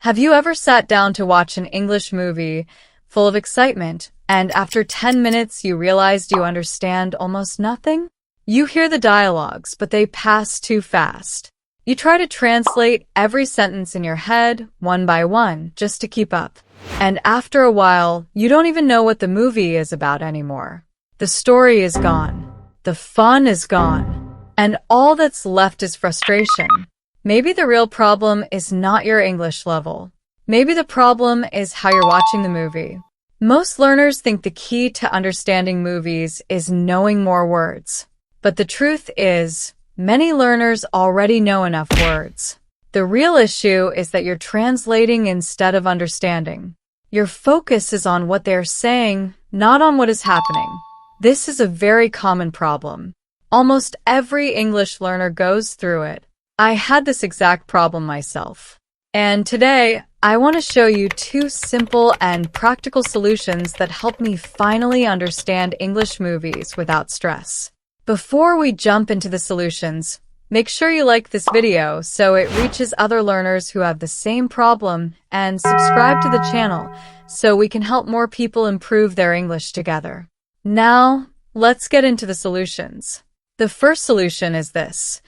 Have you ever sat down to watch an English movie full of excitement, and after 10 minutes you realized you understand almost nothing? You hear the dialogues, but they pass too fast. You try to translate every sentence in your head, one by one, just to keep up. And after a while, you don't even know what the movie is about anymore. The story is gone. The fun is gone. And all that's left is frustration. Maybe the real problem is not your English level. Maybe the problem is how you're watching the movie. Most learners think the key to understanding movies is knowing more words. But the truth is, many learners already know enough words. The real issue is that you're translating instead of understanding. Your focus is on what they're saying, not on what is happening. This is a very common problem. Almost every English learner goes through it. I had this exact problem myself. And today, I want to show you 2 simple and practical solutions that help me finally understand English movies without stress. Before we jump into the solutions, make sure you like this video so it reaches other learners who have the same problem, and subscribe to the channel so we can help more people improve their English together. Now, let's get into the solutions. The first solution is this.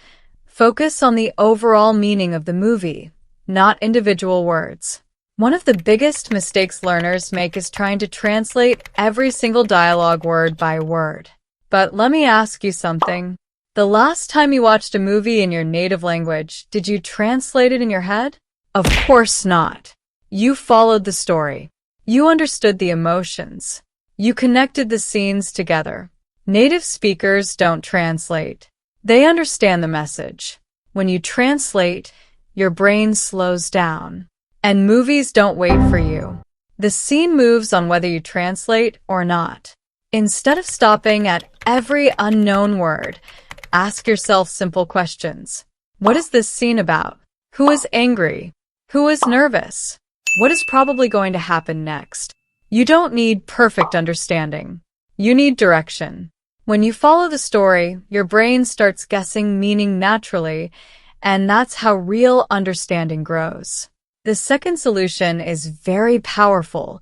Focus on the overall meaning of the movie, not individual words. One of the biggest mistakes learners make is trying to translate every single dialogue word by word. But let me ask you something. The last time you watched a movie in your native language, did you translate it in your head? Of course not. You followed the story. You understood the emotions. You connected the scenes together. Native speakers don't translate. They understand the message. When you translate, your brain slows down. And movies don't wait for you. The scene moves on whether you translate or not. Instead of stopping at every unknown word, ask yourself simple questions. What is this scene about? Who is angry? Who is nervous? What is probably going to happen next? You don't need perfect understanding. You need direction. When you follow the story, your brain starts guessing meaning naturally, and that's how real understanding grows. The second solution is very powerful.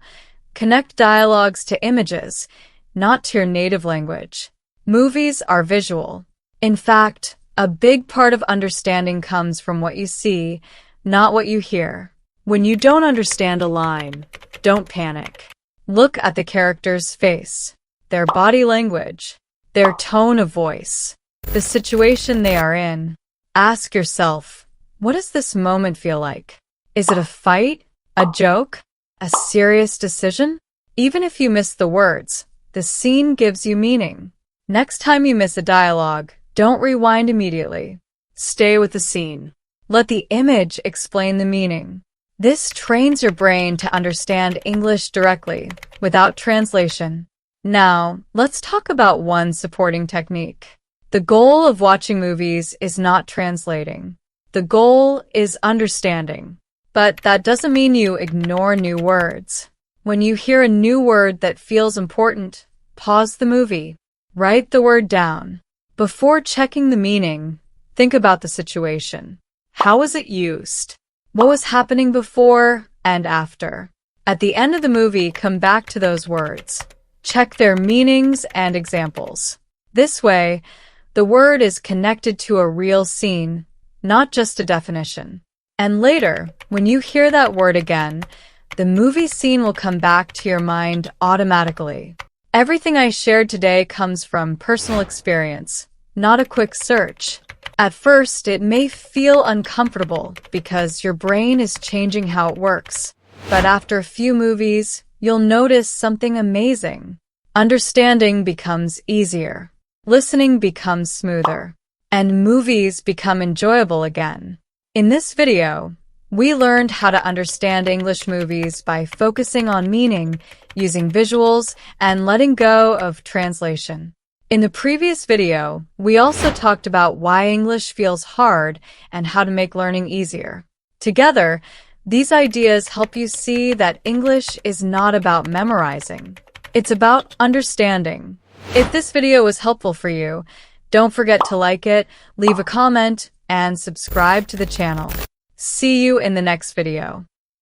Connect dialogues to images, not to your native language. Movies are visual. In fact, a big part of understanding comes from what you see, not what you hear. When you don't understand a line, don't panic. Look at the character's face, their body language, their tone of voice, the situation they are in. Ask yourself, what does this moment feel like? Is it a fight? A joke? A serious decision? Even if you miss the words, the scene gives you meaning. Next time you miss a dialogue, don't rewind immediately. Stay with the scene. Let the image explain the meaning. This trains your brain to understand English directly, without translation. Now, let's talk about one supporting technique. The goal of watching movies is not translating. The goal is understanding. But that doesn't mean you ignore new words. When you hear a new word that feels important, pause the movie. Write the word down. Before checking the meaning, think about the situation. How was it used? What was happening before and after? At the end of the movie, come back to those words. Check their meanings and examples. This way, the word is connected to a real scene, not just a definition. And later, when you hear that word again, the movie scene will come back to your mind automatically. Everything I shared today comes from personal experience, not a quick search. At first, it may feel uncomfortable because your brain is changing how it works. But after a few movies, you'll notice something amazing. Understanding becomes easier. Listening becomes smoother. And movies become enjoyable again. In this video, we learned how to understand English movies by focusing on meaning, using visuals, and letting go of translation. In the previous video, we also talked about why English feels hard and how to make learning easier. Together, these ideas help you see that English is not about memorizing. It's about understanding. If this video was helpful for you, don't forget to like it, leave a comment, and subscribe to the channel. See you in the next video.